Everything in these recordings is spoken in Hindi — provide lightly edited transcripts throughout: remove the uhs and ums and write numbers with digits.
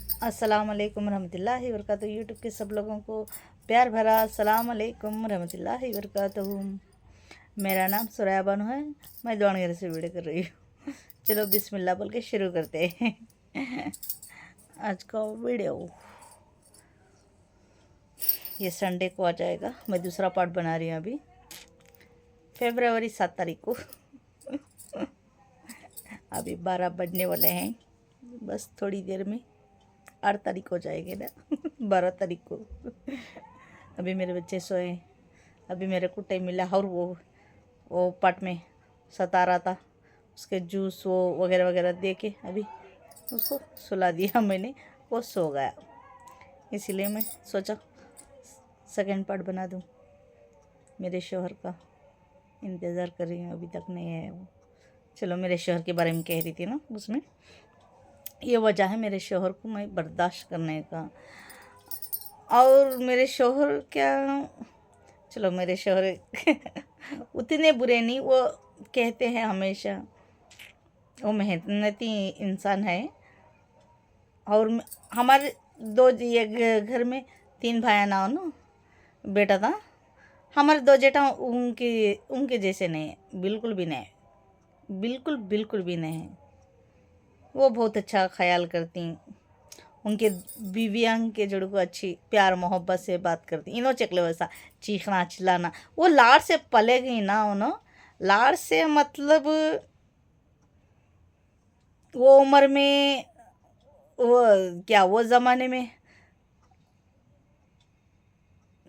अस्सलाम वालेकुम रहमतुल्लाहि वबरकातुहू। यूट्यूब के सब लोगों को प्यार भरा अस्सलाम वालेकुम रहमतुल्लाहि वबरकातुहू। मेरा नाम सुराया बानो है। मैं दावणगेरे से वीडियो कर रही हूँ। चलो बिस्मिल्लाह बोल के शुरू करते हैं आज का वीडियो। ये संडे को आ जाएगा। मैं दूसरा पार्ट बना रही हूँ अभी, फरवरी 7 तारीख को। अभी 12 बजने वाले हैं, बस थोड़ी देर में 8 तारीख हो जाएगी ना 12 तारीख को। अभी मेरे बच्चे सोए, अभी मेरे को टाइम मिला और वो पार्ट में सता रहा था, उसके जूस वो वगैरह वगैरह दे के अभी उसको सुला दिया मैंने, वो सो गया। इसीलिए मैं सोचा सेकंड पार्ट बना दूं। मेरे शौहर का इंतज़ार कर रही हूँ, अभी तक नहीं आया वो। चलो, मेरे शौहर के बारे में कह रही थी ना, उसमें ये वजह है मेरे शौहर को मैं बर्दाश्त करने का। और मेरे शौहर क्या, चलो मेरे शौहर उतने बुरे नहीं, वो कहते हैं हमेशा वो मेहनती इंसान है। और हमारे ये घर में 3 भाई ना हो ना बेटा था। हमारे 2 जेठा उनके उनके जैसे नहीं है, बिल्कुल भी नहीं, बिल्कुल भी नहीं है। वो बहुत अच्छा ख्याल करती, उनके बीवियां के जड़ को अच्छी प्यार मोहब्बत से बात करती। इनो चकले वैसा चीखना चिल्लाना, वो लाड़ से पले गई ना उन्होंने। लाड़ से मतलब वो उम्र में, वो क्या, वो ज़माने में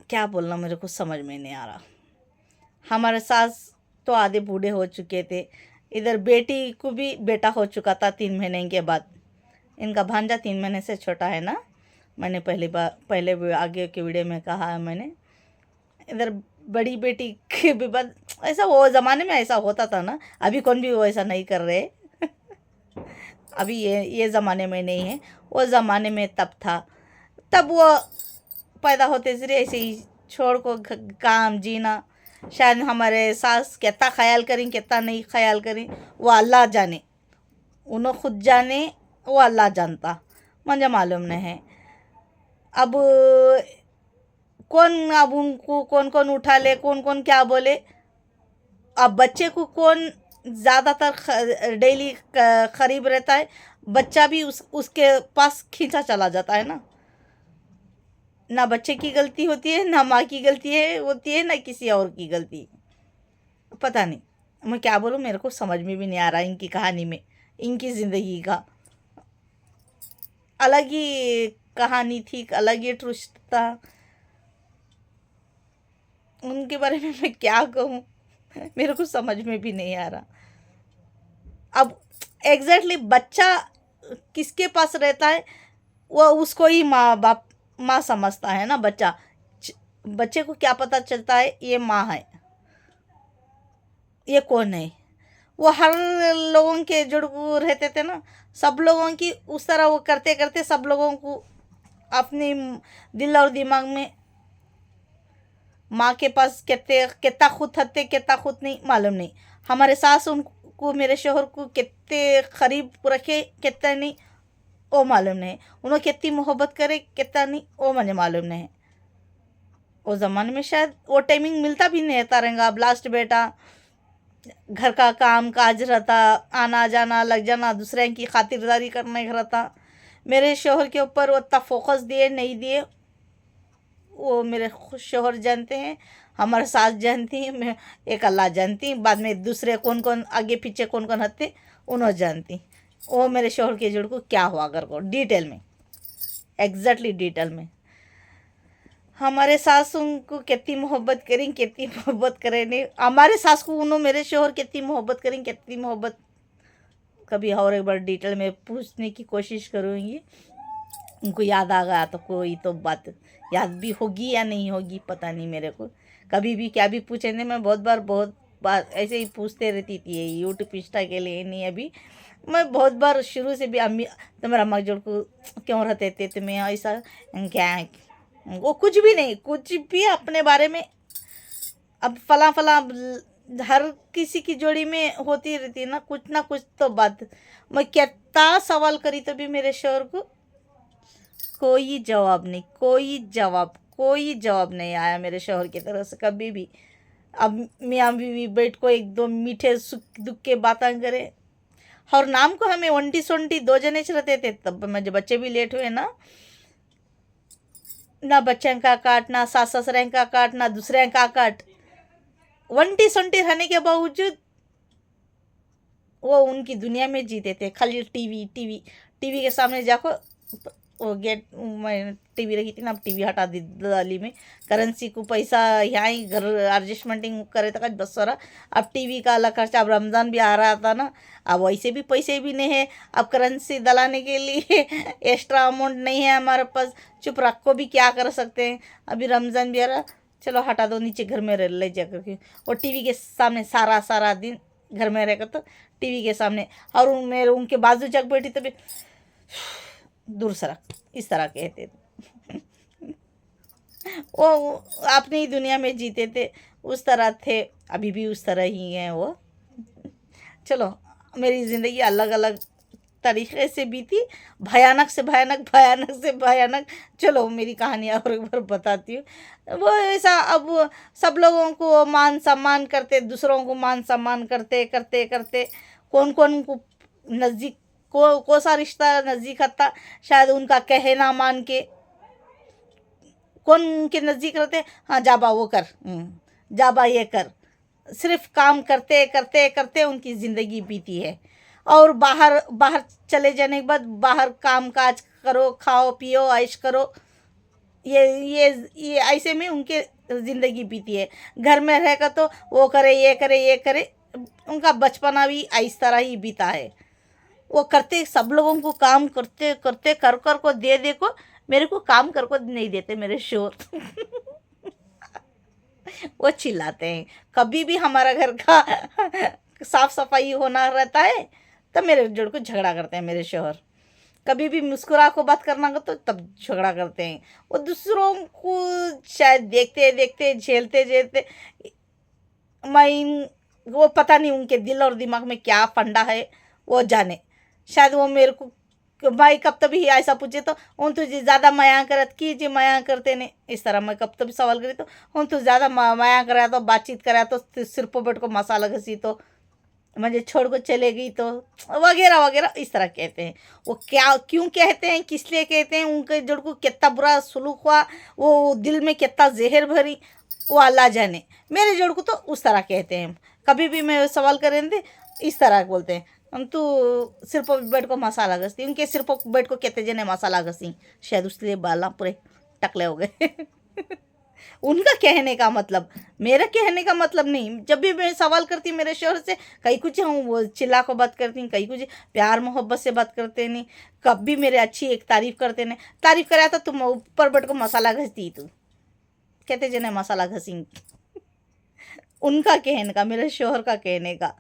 क्या बोलना मेरे को समझ में नहीं आ रहा। हमारे सास तो आधे बूढ़े हो चुके थे, इधर बेटी को भी बेटा हो चुका था 3 महीने के बाद। इनका भांजा 3 महीने से छोटा है ना, मैंने पहले आगे के वीडियो में कहा है मैंने। इधर बड़ी बेटी के भी बाद, ऐसा वो ज़माने में ऐसा होता था ना, अभी कौन भी वो ऐसा नहीं कर रहे अभी ये ज़माने में नहीं है, वो ज़माने में तब था। तब वो पैदा होते से ऐसे ही छोड़ को काम जीना। शायद हमारे सास कितना ख्याल करें कितना नहीं ख्याल करें, वो अल्लाह जाने, उन्होंने खुद जाने, वो अल्लाह जानता, मुझे मालूम नहीं है। अब अब उनको कौन कौन उठा ले, कौन कौन क्या बोले। अब बच्चे को कौन ज़्यादातर डेली करीब रहता है, बच्चा भी उसके पास खींचा चला जाता है ना बच्चे की गलती होती है, ना माँ की गलती होती है, ना किसी और की गलती। पता नहीं मैं क्या बोलूँ, मेरे को समझ में भी नहीं आ रहा इनकी कहानी में। इनकी ज़िंदगी का अलग ही कहानी थी, अलग ही ट्विस्ट था। उनके बारे में मैं क्या कहूँ, मेरे को समझ में भी नहीं आ रहा। अब एग्जैक्टली बच्चा किसके पास रहता है, वो उसको ही माँ समझता है ना। बच्चे को क्या पता चलता है ये माँ है, ये कौन है। वो हर लोगों के जुड़ रहते थे ना, सब लोगों की उस तरह वो करते करते सब लोगों को अपने दिल और दिमाग में माँ के पास कितना खुद थे कितना खुद नहीं मालूम नहीं। हमारे सास उनको, मेरे शोहर को कितने करीब रखे कितना नहीं वो मालूम नहीं। उन्होंने कितनी मोहब्बत करे कितना नहीं वो मुझे मालूम नहीं। वो ज़माने में शायद वो टाइमिंग मिलता भी नहीं रहता रहेगा। अब लास्ट बेटा घर का काम काज रहता, आना जाना लग जाना, दूसरे की खातिरदारी करने रहता। मेरे शोहर के ऊपर उतना फोकस दिए नहीं दिए वो मेरे शोहर जानते हैं, हमारे सास जानती हैं, मैं एक अल्लाह जानती, बाद में दूसरे कौन कौन आगे पीछे कौन कौन हते उन्होंने जानती। वो मेरे शोहर के जुड़ को क्या हुआ अगर को डिटेल में, एग्जैक्टली डिटेल में। हमारे सास उनको कितनी मोहब्बत करें कितनी मोहब्बत करें नहीं, हमारे सास को उन्होंने मेरे शोहर कितनी मोहब्बत करें कितनी मोहब्बत, कभी और एक बार डिटेल में पूछने की कोशिश करूँगी। उनको याद आ गया तो कोई तो बात याद भी होगी या नहीं होगी पता नहीं मेरे को। कभी भी क्या भी पूछेंगे, मैं बहुत बार ऐसे ही पूछते रहती थी ये यूट्यूब इंस्टा के लिए नहीं। अभी मैं बहुत बार शुरू से भी अम्मी तुम्हारा अम्मा जोड़ को क्यों रहते थे तुम्हें ऐसा क्या, वो कुछ भी नहीं, कुछ भी अपने बारे में। अब फला फला हर किसी की जोड़ी में होती रहती है ना कुछ तो बात। मैं कितना सवाल करी तो भी मेरे शोहर को कोई जवाब नहीं, कोई जवाब नहीं आया मेरे शौहर की तरफ से कभी भी। अब मियाँ बीवी बैठ को एक दो मीठे सुख दुख के बातें करें। और नाम को हमें वंटी सोंटी दो जने रहते थे, तब मुझे बच्चे भी लेट हुए ना, ना बच्चों का काट, ना सास ससुर का काट, ना दूसरे का काट। वंटी सोंटी रहने के बावजूद वो उनकी दुनिया में जीते थे। खाली टीवी टीवी टीवी के सामने जाको, वो गेट मैं टीवी रखी थी ना, अब टीवी हटा दी दिल्ली में। करेंसी को पैसा यहाँ ही घर एडजस्टमेंटिंग करे था बस सारा। अब टीवी का अलग खर्चा, अब रमज़ान भी आ रहा था ना, अब वैसे भी पैसे भी नहीं है, अब करेंसी दलाने के लिए एक्स्ट्रा अमाउंट नहीं है हमारे पास। चुप रखो भी क्या कर सकते हैं, अभी रमज़ान भी आ रहा, चलो हटा दो, नीचे घर में रह ले जा करके। और टीवी के सामने सारा सारा दिन घर में रहकर तो टीवी के सामने, और मेरे उनके बाजू जग बैठी तभी दूर सरक, इस तरह कहते थे। वो अपनी ही दुनिया में जीते थे, उस तरह थे, अभी भी उस तरह ही हैं वो। चलो मेरी ज़िंदगी अलग अलग तरीके से बीती, भयानक से भयानक, भयानक से भयानक। चलो मेरी कहानी और एक बार बताती हूँ। वो ऐसा, अब सब लोगों को मान सम्मान करते, दूसरों को मान सम्मान करते करते करते कौन कौन को नज़दीक को सा रिश्ता नज़दीक आता, शायद उनका कहना मान के कौन उनके नज़दीक रहते, हाँ जाबा वो कर, जाबा ये कर। सिर्फ काम करते करते करते उनकी ज़िंदगी बीती है। और बाहर बाहर चले जाने के बाद बाहर काम काज करो, खाओ पियो, ऐश करो, ये ऐसे में उनके ज़िंदगी बीती है। घर में रहकर तो वो करे ये करे ये करे, उनका बचपना भी इस तरह ही बीता है। वो करते, सब लोगों को काम करते करते कर कर को दे दे को, मेरे को काम कर को नहीं देते मेरे शोर। वो चिल्लाते हैं। कभी भी हमारा घर का साफ सफाई होना रहता है तब मेरे जोड़ को झगड़ा करते हैं मेरे शोहर। कभी भी मुस्कुरा को बात करना हो तो तब झगड़ा करते हैं। वो दूसरों को शायद देखते देखते झेलते झेलते, मैं वो पता नहीं उनके दिल और दिमाग में क्या फंडा है वो जाने। शायद वो मेरे को भाई कब तभी ऐसा पूछे तो उन तुझे ज़्यादा माया करत की जी माया करते ने, इस तरह मैं कब तभी सवाल करी तो उन तुझे ज़्यादा माया करा तो बातचीत करा तो सिर पर बैठ को मसाला घसी तो मुझे छोड़ को चले गई तो वगैरह वगैरह इस तरह कहते हैं। वो क्या क्यों कहते हैं, किस लिए कहते हैं, उनके जोड़ को कितना बुरा सलूक हुआ, वो दिल में कितना जहर भरी, वो अल्लाह जाने। मेरे जोड़ को तो उस तरह कहते हैं। कभी भी मैं सवाल करें थे इस तरह बोलते हैं, हम तो सिर पर बैठ को मसाला घसी, उनके सिर पर बैठ को कहते जने मसाला घसी, शायद उसलिए बाला पूरे टकले हो गए। उनका कहने का मतलब, मेरा कहने का मतलब नहीं। जब भी मैं सवाल करती मेरे शोहर से, कहीं कुछ हम वो चिल्ला को बात करती, कहीं कुछ प्यार मोहब्बत से बात करते नहीं, कभी मेरे अच्छी एक तारीफ करते नहीं। तारीफ कराया तो तुम ऊपर बैठ को मसाला घसती, तू कहते जने मसाला घसी। उनका कहने का, मेरे शोहर का कहने का,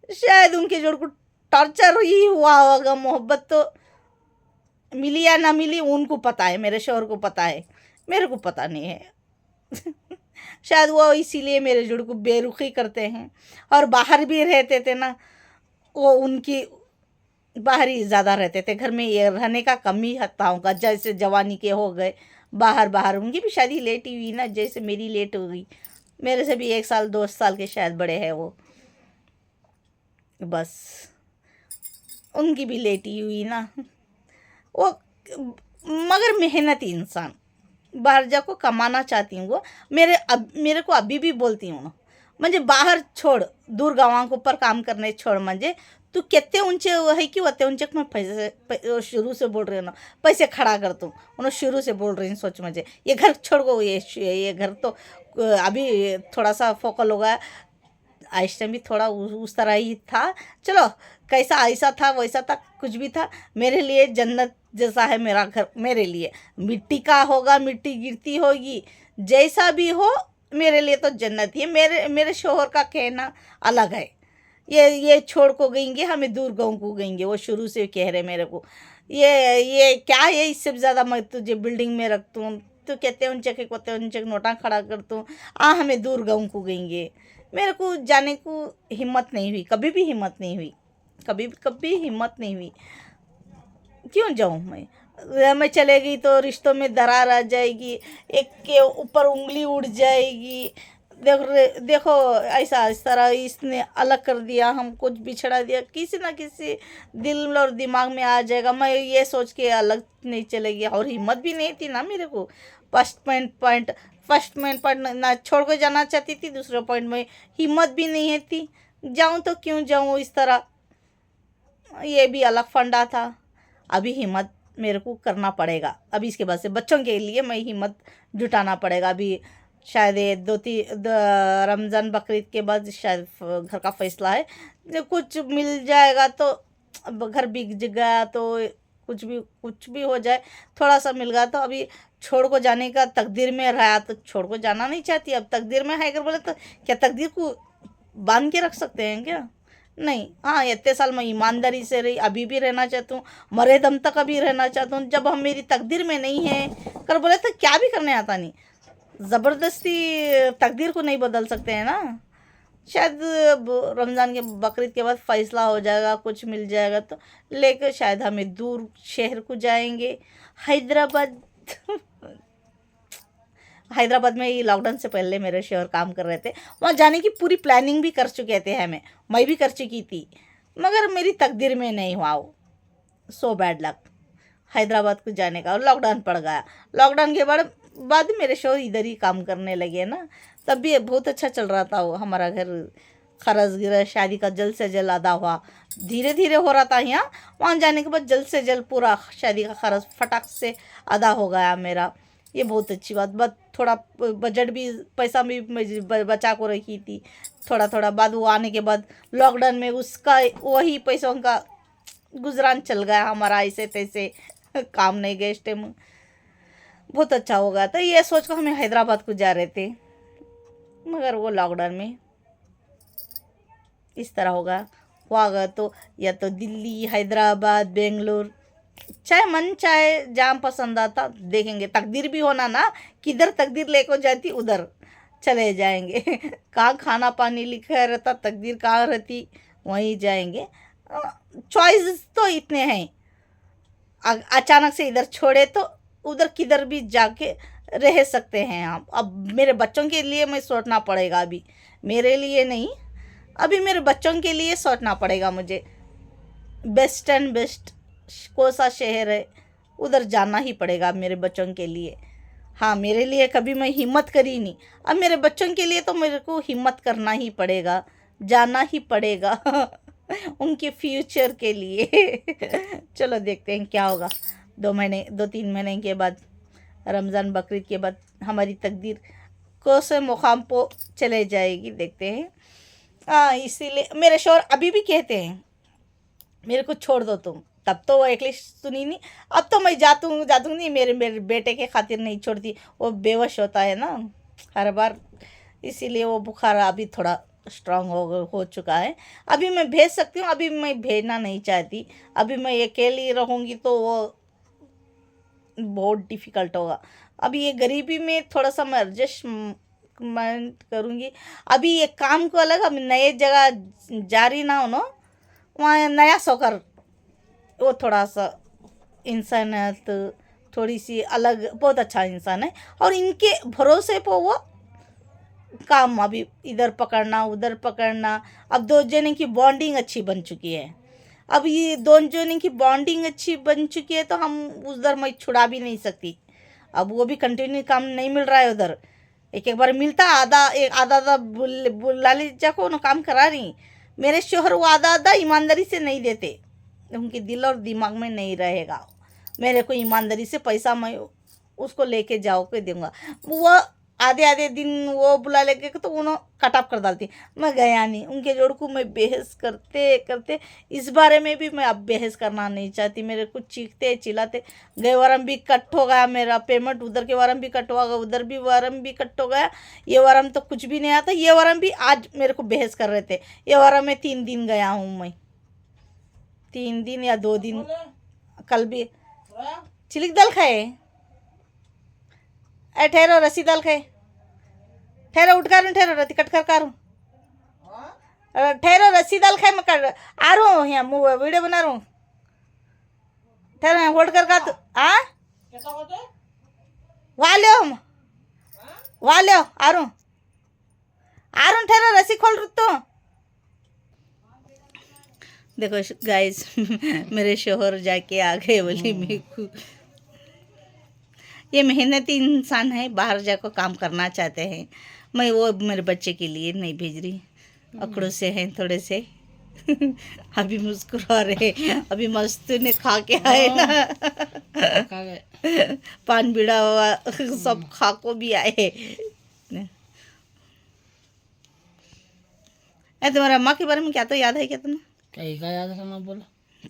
शायद उनके जोड़ को टॉर्चर ही हुआ होगा। मोहब्बत तो मिली या ना मिली उनको पता है, मेरे शोहर को पता है, मेरे को पता नहीं है। शायद वो इसीलिए मेरे जुड़ को बेरुखी करते हैं। और बाहर भी रहते थे ना, वो उनकी बाहर ही ज़्यादा रहते थे, घर में ये रहने का कम ही था होगा। जैसे जवानी के हो गए बाहर बाहर, उनकी भी शादी लेट ही हुई ना, जैसे मेरी लेट हो गई। मेरे से भी 1 साल 2 साल के शायद बड़े हैं वो, बस उनकी भी लेट ही हुई ना वो। मगर मेहनती इंसान, बाहर जाको कमाना चाहती हूँ वो। मेरे को अभी भी बोलती हूँ ना, म्हणजे बाहर छोड़, दूर गाँव के ऊपर काम करने छोड़, म्हणजे तू कितने ऊंचे है कि वते ऊंचे मैं पैसे शुरू से बोल रही हूँ ना, पैसे खड़ा कर तू उन्होंने शुरू से बोल रही हूँ। सोच मुझे ये घर छोड़ को, ये घर तो अभी थोड़ा सा फोकल होगा, आइस टाइम भी थोड़ा उस तरह ही था। चलो कैसा ऐसा था वैसा था, कुछ भी था, मेरे लिए जन्नत जैसा है मेरा घर। मेरे लिए मिट्टी का होगा, मिट्टी गिरती होगी, जैसा भी हो मेरे लिए तो जन्नत ही है। मेरे शोहर का कहना अलग है, ये छोड़ को गएंगे, हमें दूर गाँव को गएंगे, वो शुरू से कह रहे मेरे को। ये क्या है, इससे ज़्यादा मैं तुझे बिल्डिंग में रखता हूँ, तो कहते हैं उनचे कोते उनचे नोटा खड़ा करता हूँ, हमें दूर गाँव को गएंगे। मेरे को जाने को हिम्मत नहीं हुई, कभी भी हिम्मत नहीं हुई, कभी हिम्मत नहीं हुई। क्यों जाऊँ मैं, में चलेगी तो रिश्तों में दरार आ जाएगी, एक के ऊपर उंगली उठ जाएगी। देखो ऐसा इस तरह इसने अलग कर दिया, हमको बिछड़ा दिया, किसी ना किसी दिल और दिमाग में आ जाएगा। मैं ये सोच के अलग नहीं चलेगी, और हिम्मत भी नहीं थी ना मेरे को। फर्स्ट पॉइंट ना छोड़ के जाना चाहती थी, दूसरे पॉइंट में हिम्मत भी नहीं है थी। जाऊँ तो क्यों जाऊँ इस तरह, ये भी अलग फंडा था। अभी हिम्मत मेरे को करना पड़ेगा, अभी इसके बाद से बच्चों के लिए मैं हिम्मत जुटाना पड़ेगा। अभी शायद ये रमज़ान बकरीद के बाद शायद घर का फैसला है, जो कुछ मिल जाएगा तो अब घर बिक गया तो कुछ भी हो जाए, थोड़ा सा मिल गया तो अभी छोड़ को जाने का तकदीर में रहा तो छोड़ को जाना नहीं चाहती। अब तकदीर में है कर बोले तो क्या तकदीर को बांध के रख सकते हैं क्या? नहीं। हाँ, इतने साल मैं ईमानदारी से रही, अभी भी रहना चाहती हूँ, मरे दम तक अभी रहना चाहता हूँ। जब हम मेरी तकदीर में नहीं है कर बोले तो क्या भी करने आता नहीं। ज़बरदस्ती तकदीर को नहीं बदल सकते हैं ना। शायद रमज़ान के बकरीद के बाद फैसला हो जाएगा, कुछ मिल जाएगा तो लेकर शायद हमें दूर शहर को जाएंगे, हैदराबाद। हैदराबाद में ही लॉकडाउन से पहले मेरे शोहर काम कर रहे थे, वहाँ जाने की पूरी प्लानिंग भी कर चुके थे हमें, मैं भी कर चुकी थी, मगर मेरी तकदीर में नहीं हुआ वो। सो बैड लक हैदराबाद को जाने का, और लॉकडाउन पड़ गया। लॉकडाउन के बाद मेरे शोहर इधर ही काम करने लगे ना, तब भी बहुत अच्छा चल रहा था वो हमारा घर। खर्च गिरज शादी का जल्द से जल्द अदा हुआ, धीरे धीरे हो रहा था यहाँ। वहाँ जाने के बाद जल्द से जल्द पूरा शादी का खर्च फटाक से अदा हो गया मेरा। ये बहुत अच्छी बात। बस थोड़ा बजट भी, पैसा भी मैं बचा को रखी थी थोड़ा थोड़ा। बाद वो आने के बाद लॉकडाउन में उसका वही पैसों का गुजरान चल गया हमारा, ऐसे तैसे काम नहीं गए इस टाइम। बहुत अच्छा हो गया था, ये सोच कर हमें हैदराबाद को जा रहे थे, मगर वो लॉकडाउन में इस तरह होगा। हुआ तो या तो दिल्ली, हैदराबाद, बेंगलोर, चाहे मन चाहे जहाँ पसंद आता देखेंगे। तकदीर भी होना ना, किधर तकदीर लेकर जाती उधर चले जाएंगे। कहाँ खाना पानी लिखा रहता, तकदीर कहाँ रहती वहीं जाएंगे। चॉइस तो इतने हैं, अचानक से इधर छोड़े तो उधर किधर भी जाके रह सकते हैं हम। अब मेरे बच्चों के लिए मैं सोचना पड़ेगा, अभी मेरे लिए नहीं, अभी मेरे बच्चों के लिए सोचना पड़ेगा मुझे। बेस्ट एंड बेस्ट कौन सा शहर है उधर जाना ही पड़ेगा मेरे बच्चों के लिए। हाँ, मेरे लिए कभी मैं हिम्मत करी नहीं, अब मेरे बच्चों के लिए तो मेरे को हिम्मत करना ही पड़ेगा, जाना ही पड़ेगा। उनके फ्यूचर के लिए। चलो देखते हैं क्या होगा। 2-3 महीने के बाद, रमज़ान बकरीद के बाद हमारी तकदीर कौन से मुकाम पर चले जाएगी, देखते हैं। हाँ, इसीलिए मेरे शौहर अभी भी कहते हैं मेरे को छोड़ दो तुम। तब तो वो एकली सुनी नहीं, अब तो मैं जातूँ नहीं, मेरे बेटे के खातिर नहीं छोड़ती, वो बेवश होता है ना हर बार, इसीलिए वो बुखार अभी थोड़ा स्ट्रांग हो चुका है। अभी मैं भेज सकती हूँ, अभी मैं भेजना नहीं चाहती। अभी मैं अकेली रहूँगी तो वो बहुत डिफ़िकल्ट होगा। अभी ये गरीबी में थोड़ा सा मैं एडजस्टमेंट करूँगी। अभी ये काम को अलग, अब नए जगह जा रही ना हो ना, वहाँ नया सोकर वो थोड़ा सा इंसानियत थोड़ी सी अलग, बहुत अच्छा इंसान है, और इनके भरोसे पर वो काम अभी इधर पकड़ना उधर पकड़ना। अब दो जने की बॉन्डिंग अच्छी बन चुकी है, अब ये दोनों जने की बॉन्डिंग अच्छी बन चुकी है तो हम उधर मैं छुड़ा भी नहीं सकती। अब वो भी कंटिन्यू काम नहीं मिल रहा है उधर, एक बार मिलता आधा आधा बुला लीजिए को ना काम करा रही। मेरे शोहर वो आधा ईमानदारी से नहीं देते, उनके दिल और दिमाग में नहीं रहेगा। मेरे को ईमानदारी से पैसा मैं उसको लेके जाओ के दूंगा, वो आधे आधे दिन वो बुला लेके तो उन्होंने कट ऑफ कर डालती। मैं गया नहीं, उनके जोड़ को मैं बहस करते करते इस बारे में भी मैं अब बहस करना नहीं चाहती। मेरे को चीखते चिल्लाते, गए वारम भी कट हो गया मेरा पेमेंट, उधर के वारम भी कट हो गया, उधर भी वारम भी कट हो गया, ये वारम तो कुछ भी नहीं आता, ये वारम भी आज मेरे को बहस कर रहे थे। ये वारम में 3 दिन गया हूँ मैं, 3 दिन या 2 दिन, कल भी चिलिक दाल खाए, ठहरो रसी दाल खाए, ठहरो उठ कर, ठहरो रती कट कर कारूँ, ठहरो रसी दाल खाए, मैं कर आ रहा हूँ, यहाँ वीडियो बना रहा हूँ। ठहर होल्ड कर का तू वाल्यो आरून ठहरा रस्सी खोल तो। देखो गाइस मेरे शोहर जाके आ गए बोली मेरे को। ये मेहनती इंसान है, बाहर जाकर काम करना चाहते हैं। मैं वो मेरे बच्चे के लिए नहीं भेज रही, अकड़ों से हैं थोड़े से। अभी मुस्कुरा रहे, अभी मस्त ने खा के आए ना, पान बीड़ा हुआ सब खा को भी आए। तुम्हारा अम्मा के बारे में क्या तो याद है क्या तुम्हें? कहीं का याद है ना बोलो।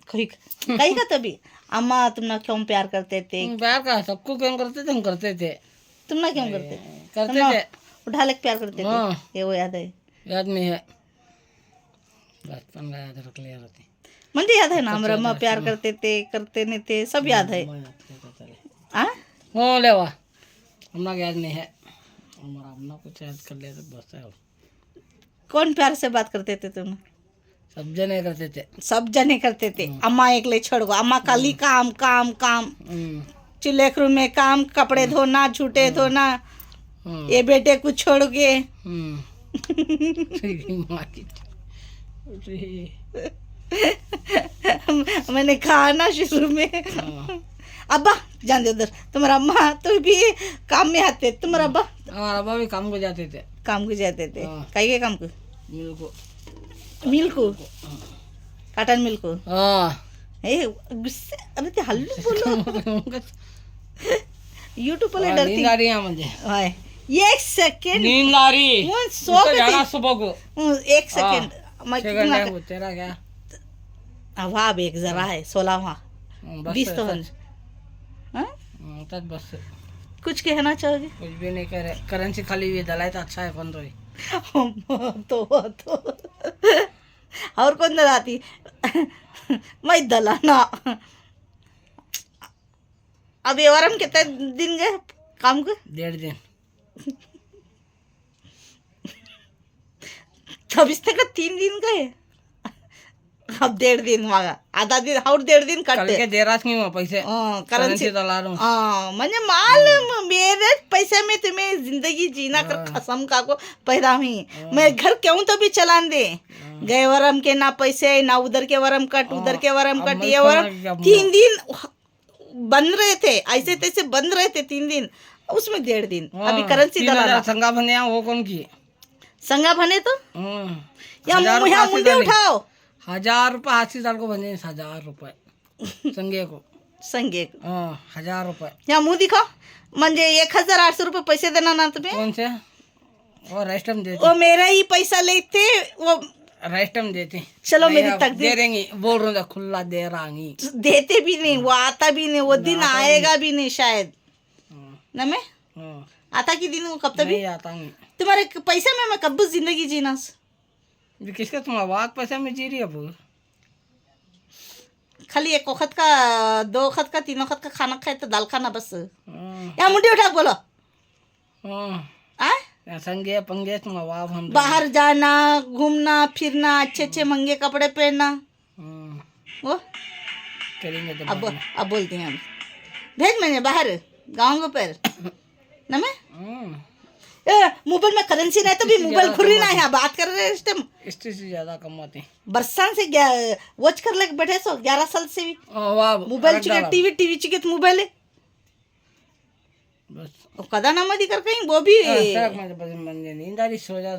कहीं का तभी अम्मा तुमने क्यों प्यार करते थे? प्यार का सबको क्यों करते थे? हम करते थे। तुमने क्यों करते थे? उठा ले प्यार करते थे, ये वो याद है? याद नहीं है, बचपन का याद रख लिया रहती। मुझे याद है ना, हमारा अम्मा प्यार करते नहीं थे, सब याद है। हो लेवा हमना याद नहीं है, हमारा अपना कुछ याद कर लिया तो बस है। कौन प्यार से बात करते थे तुम? सब जने करते थे, सब जने करते थे। अम्मा एक ले छोड़ गो, अम्मा खाली काम काम काम, चूल्हे में काम, कपड़े धोना, झूठे धोना, ये बेटे को छोड़ के। मैंने कहा ना शुरू में, अब्बा जान दे उधर, तुम्हारा अम्मा तो भी काम में आते, तुम्हारा अब्बा? हमारा अब्बा भी काम को जाते थे। काम को जाते थे? कहीं के काम को? मिल को काटन मिल को। गुस्से अरे ते हल्लू बोलो। यूट्यूब पर डरती नींद आ रही है मुझे। एक सेकंड नींद आ रही, सो जाना सुबह को। एक सेकंड मैं तेरा क्या अब एक जरा है 16वां 20 तो बस कुछ कहना चाहोगे? कुछ भी नहीं कह रहे, करेंसी खाली हुई दलाई तो अच्छा है कौन रही तो और कौन दलाती? मैं दलाना। अब ये वारम कितने दिन गए काम को? 1.5 दिन। तब इसने का 3 दिन गए, अब 1.5 दिन मांगा, आधा दिन और 1.5 दिन काटते। कल के दे रहा थी पैसे, करेंसी डला रहा हूँ। म्हणजे मालूम मेरे पैसे में तुम्हें जिंदगी जीना कर कसम का को पैदा हुई। मैं घर क्यों तो भी चलान दे, गए वरम के ना पैसे ना उधर के वरम कट, उधर के वरम कट, ये वरम 3 दिन बंद रहे थे, ऐसे तैसे बंद रहे थे 3 दिन, उसमें 1.5 दिन। अभी करेंसी दला संगा बने वो कौन की संगा बने तो यहाँ मुंडे उठाओ। 1000 रुपये हाथीदार को बने, 1000 रुपये संगे को। संगे को 1000 रुपये। यहाँ मुंह दिखाओ, म्हणजे 1800 रुपये पैसे देना ना तुम्हें। कौन से? वो रेस्टम देते, वो मेरा ही पैसा लेते, वो रेस्टम देते। चलो मेरी तकदीर दे देंगी, बोल रहा खुला दे रही, देते भी नहीं, वो आता भी नहीं, वो दिन आएगा भी नहीं शायद ना। मैं आता की दिन वो कब तक भी आता नहीं। तुम्हारे पैसे में मैं कब जिंदगी जीना? किसका तुम आवाज पैसा में जी रही है? अब खाली 1 वक्त का 2 वक्त का 3 वक्त का खाना खाए तो दाल खाना बस। या मुंडी उठा बोलो। संगे पंगे तुम आवाज हम बाहर जाना, घूमना फिरना, अच्छे अच्छे महंगे कपड़े पहनना, वो करेंगे तो अब बोलते हैं भेज मैंने बाहर गाँव पर ना। मैं मोबाइल में करेंसी नहीं तो भी मोबाइल खुरी ना है, बात कर रहे हैं इससे ज्यादा कमाते बरसान से वॉच कर लग बैठे सो 11 साल से भी मोबाइल चुके टीवी चुके तो मोबाइल है बस कदा ना मदी कर कहीं वो भी नींद आ रही, सो जा।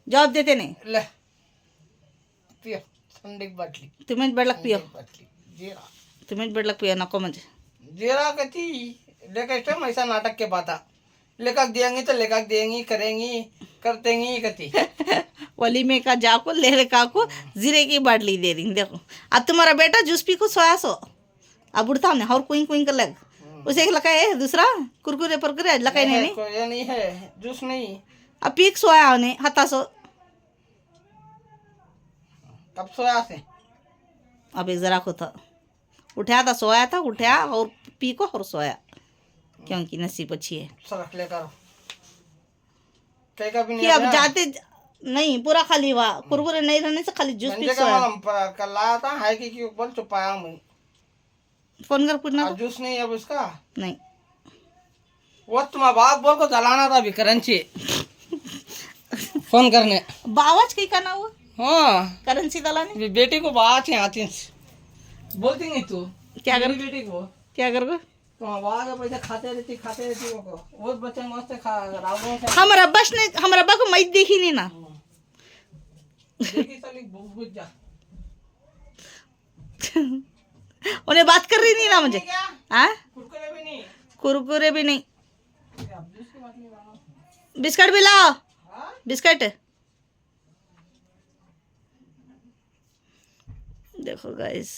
जवाब देते नहीं ले पियो ठंडी बाटली, तुम्हें बेडलक पियो, जीरा तुम्हें बेडलक पियो नको म्हणजे जीरा कथी लेकर ऐसा नाटक के पाता लेकर देंगी तो लेकर देंगी, करेंगी करतेंगी कथी। वली में का जाको ले का को जीरे की बाटली दे रही। देखो अब तुम्हारा बेटा जूस पी को सोया सो, अब उड़ता ने और कुइंग कुइंग कर लग, उसे एक लकाए है, दूसरा कुरकुरे परकुरे लकाए नहीं ये नहीं है जूस नहीं। अब पीक सोया होने हता सो, कब सोया से? अब एक जरा को था उठाया था, सोया था, उठाया और पी को और सोया, क्योंकि नसीब अच्छी है। सरक लेकर कि अब जाते नहीं पूरा खाली हुआ, कुरकुरे नहीं रहने से खाली जूस म्हणजे पिक्स का हुआ। मला कल आया था है कि बोल छुपाया मैं फोन कर पूछना आज तो। जूस नहीं है अब उसका नहीं वो तुम्हारा बाप बोल को जलाना था अभी करेंसी फोन करने बावाज कहीं करना हुआ हाँ करेंसी दलाने अभी बेटी को बात है आती बोलती नहीं तू क्या कर मेरी बेटी को क्या करोगे? तो वहाँ के पैसे खाते रहती वो बच्चे मस्त खा रावण से हमारा अब्बा को मैं देखी नहीं ना। देखी साली बुझ जा उन्हें बात कर रही नहीं ना मुझे। क्या हाँ कुरकुरे भी नहीं कुरकुरे भी नहीं, अब जूस की बात नहीं मानो बिस्किट भी लाओ, हाँ बिस्किट। देखो गाइस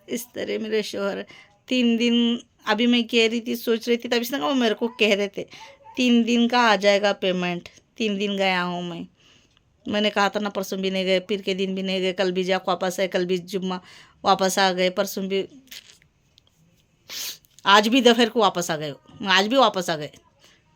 इस तरह मेरे शोहर 3 दिन, अभी मैं कह रही थी सोच रही थी तभी से वो मेरे को कह रहे थे 3 दिन का आ जाएगा पेमेंट। 3 दिन गया हूँ मैंने कहा था ना परसों भी नहीं गए, फिर के दिन भी नहीं गए, कल भी जा वापस आए, कल भी जुम्मा वापस आ गए, परसों भी, आज भी दोपहर को वापस आ गए, आज भी वापस आ गए,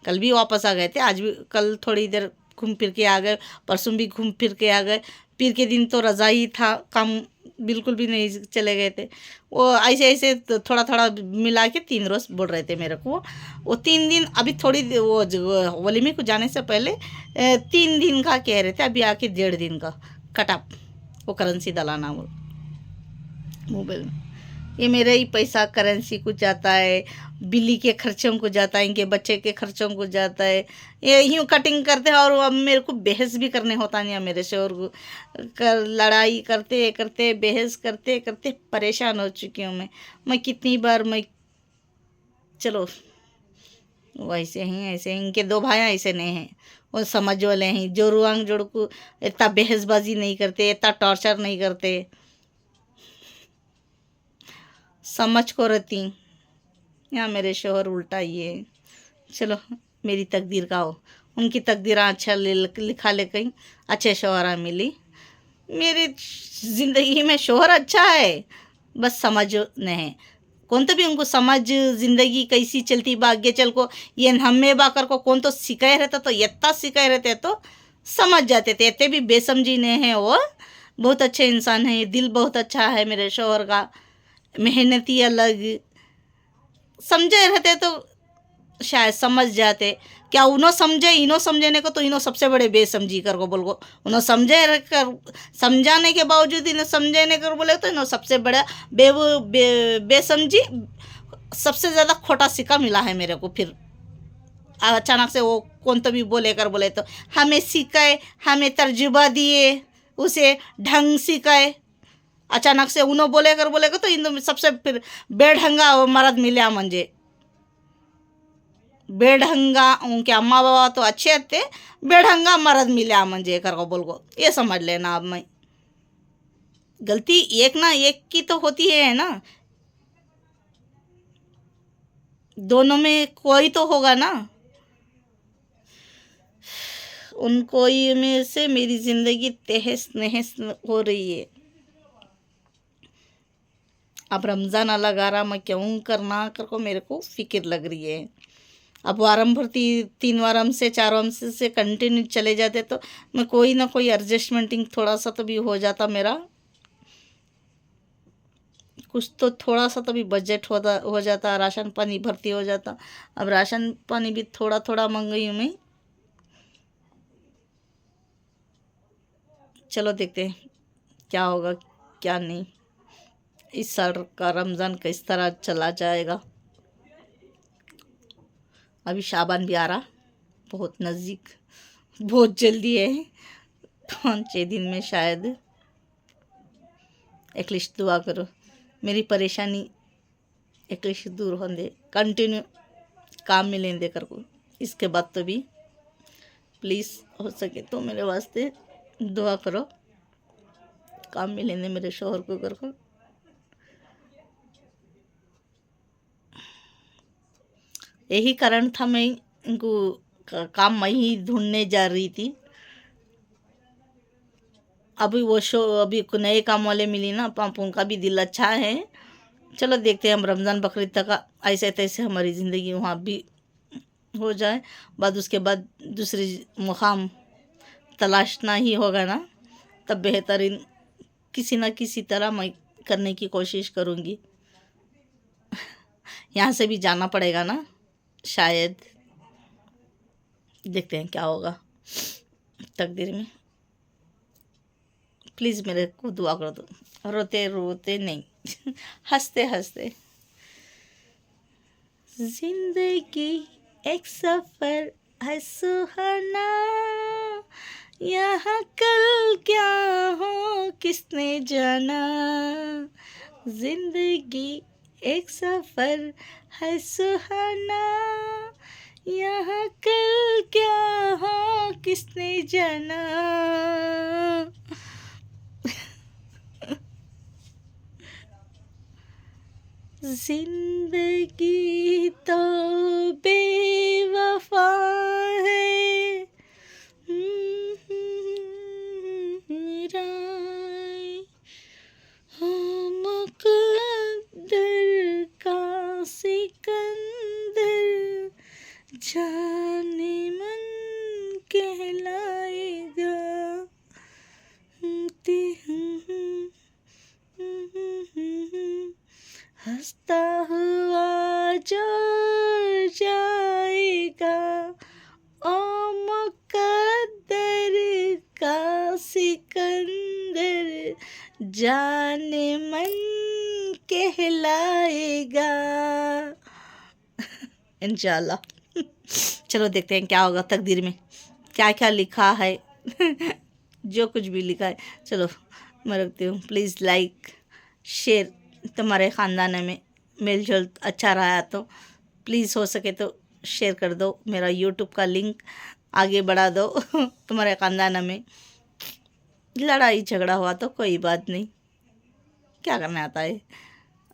कल भी वापस आ गए थे, आज भी कल थोड़ी देर घूम फिर के आ गए, परसों भी घूम फिर के आ गए, पीर के दिन तो रज़ा ही था, काम बिल्कुल भी नहीं चले गए थे। वो ऐसे ऐसे थोड़ा थोड़ा मिला के 3 रोज़ बोल रहे थे मेरे को। वो 3 दिन अभी थोड़ी वो वलीमे को जाने से पहले 3 दिन का कह रहे थे, अभी आके 1.5 दिन का कटअप वो करेंसी दलाना वो मोबाइल में। ये मेरा ही पैसा करेंसी को जाता है, बिल्ली के खर्चों को जाता है, इनके बच्चे के खर्चों को जाता है, ये यूँ कटिंग करते हैं। और अब मेरे को बहस भी करने होता नहीं है मेरे से, और लड़ाई करते करते बहस करते करते परेशान हो चुकी हूँ मैं कितनी बार चलो वैसे ही ऐसे इनके 2 भाई ऐसे नहीं हैं, वो समझ वाले हैं, जो रुआंग जोड़ को इतना बहसबाजी नहीं करते, इतना टॉर्चर नहीं करते, समझ को रहती। यहाँ मेरे शोहर उल्टा ही है। चलो मेरी तकदीर का हो, उनकी तकदीर अच्छा लिखा ले, कहीं अच्छे शोहरा मिली। मेरी ज़िंदगी में शोहर अच्छा है, बस समझ नहीं कौन तो भी उनको समझ ज़िंदगी कैसी चलती भाग्य चल को ये हमें बाकर को कौन तो सिखाए रहता, तो इतना सिखाए रहते तो समझ जाते थे। इतने भी बेसमझी नहीं है, वो बहुत अच्छे इंसान है, दिल बहुत अच्छा है मेरे शोहर का, मेहनती अलग, समझे रहते तो शायद समझ जाते। क्या उन्हों समझे इन्हों समझने को, तो इन्हों सबसे बड़े बेसमझी कर को बोल को, उन्हों समझे कर समझाने के बावजूद इन्हें समझने कर बोले तो इन्हों सबसे बड़ा बेसमझी, सबसे ज़्यादा खोटा सिक्का मिला है मेरे को। फिर अचानक से वो कौन तो भी बोले कर बोले तो हमें सिखाए, हमें तर्जुबा दिए, उसे ढंग सिखाए, अचानक से उन्हों बोले कर तो इन सबसे फिर बेढंगा मर्द मिला मुझे। बेढंगा उनके अम्मा बाबा तो अच्छे थे, बेढंगा मर्द मिला मुझे कर को बोल को, ये समझ लेना। अब मैं गलती एक ना एक की तो होती है ना, दोनों में कोई तो होगा ना। उन कोई में से मेरी ज़िंदगी तहस नहस हो रही है। अब रमज़ान आ लगा रहा, मैं क्यों करना कर को मेरे को फिक्र लग रही है। अब वारम भर 3 वारम से 4 वारम से कंटिन्यू चले जाते तो मैं कोई ना कोई एडजस्टमेंटिंग थोड़ा सा तो भी हो जाता, मेरा कुछ तो थोड़ा सा तो भी बजट हो जाता, राशन पानी भर्ती हो जाता। अब राशन पानी भी थोड़ा थोड़ा मंगाई हूँ मैं। चलो देखते हैं क्या होगा क्या नहीं, इस साल का रमज़ान किस तरह चला जाएगा। अभी शाबान भी आ रहा, बहुत नज़दीक, बहुत जल्दी है, 5-6 दिन में शायद। एटलीस्ट दुआ करो मेरी परेशानी एटलीस्ट दूर हो दे, कंटिन्यू काम मिलें दे कर को। इसके बाद तो भी प्लीज़ हो सके तो मेरे वास्ते दुआ करो, काम मिलें दे मेरे शोहर को कर को। यही कारण था मैं इनको काम मैं ही ढूंढने जा रही थी। अभी वो अभी नए काम वाले मिली ना, पाप उनका भी दिल अच्छा है। चलो देखते हैं, हम रमज़ान बकरीद तक ऐसे तैसे हमारी ज़िंदगी वहाँ भी हो जाए, बाद उसके बाद दूसरी मुकाम तलाशना ही होगा ना, तब बेहतरीन किसी न किसी तरह मैं करने की कोशिश करूँगी। यहाँ से भी जाना पड़ेगा ना शायद, देखते हैं क्या होगा तकदीर में। प्लीज़ मेरे को दुआ कर दो, रोते रोते नहीं हंसते हंसते। जिंदगी एक सफ़र है सुहाना, यहाँ कल क्या हो किसने जाना। जिंदगी एक सफ़र है सुहाना, यहाँ कल क्या हो किसने जाना। जिंदगी तो बेवफा है, राय हो मुकद्दर का सिकंदर, जाने मन कहलाएगा। हंसता हुआ जो जाएगा, ओ मुकद्दर का सिकंदर, जाने मन कहलाएगा इंशाल्लाह। चलो देखते हैं क्या होगा तकदीर में, क्या क्या लिखा है जो कुछ भी लिखा है। चलो मैं रखती हूँ। प्लीज़ लाइक शेयर, तुम्हारे ख़ानदान में मेल जोल अच्छा रहा तो प्लीज़ हो सके तो शेयर कर दो। मेरा यूट्यूब का लिंक आगे बढ़ा दो तुम्हारे ख़ानदान में। लड़ाई झगड़ा हुआ तो कोई बात नहीं, क्या करना आता है,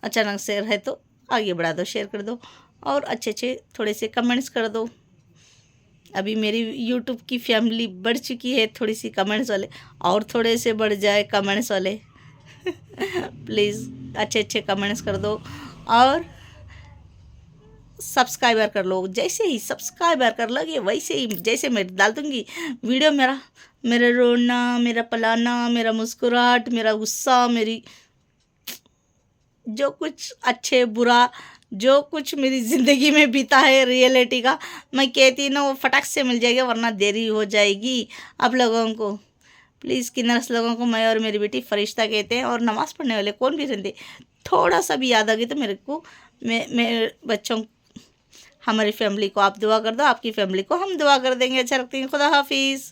अचानक से है तो आगे बढ़ा दो, शेयर कर दो और अच्छे अच्छे थोड़े से कमेंट्स कर दो। अभी मेरी यूट्यूब की फैमिली बढ़ चुकी है, थोड़ी सी कमेंट्स वाले और थोड़े से बढ़ जाए कमेंट्स वाले प्लीज़ अच्छे अच्छे कमेंट्स कर दो और सब्सक्राइबर कर लो। जैसे ही सब्सक्राइबर कर लोगे वैसे ही जैसे मैं डाल दूँगी वीडियो, मेरा रोना, मेरा पलाना, मेरा मुस्कुराहट, मेरा गुस्सा, मेरी जो कुछ अच्छे बुरा जो कुछ मेरी ज़िंदगी में बीता है रियलिटी का, मैं कहती ना वो फटाक से मिल जाएगा, वरना देरी हो जाएगी आप लोगों को। प्लीज़ किन्नरस लोगों को मैं और मेरी बेटी फरिश्ता कहते हैं, और नमाज़ पढ़ने वाले कौन भी रहते, थोड़ा सा भी याद आ गई तो मेरे को मेरे बच्चों हमारी फैमिली को आप दुआ कर दो, आपकी फैमिली को हम दुआ कर देंगे। अच्छा रखते हैं, खुदा हाफिज़।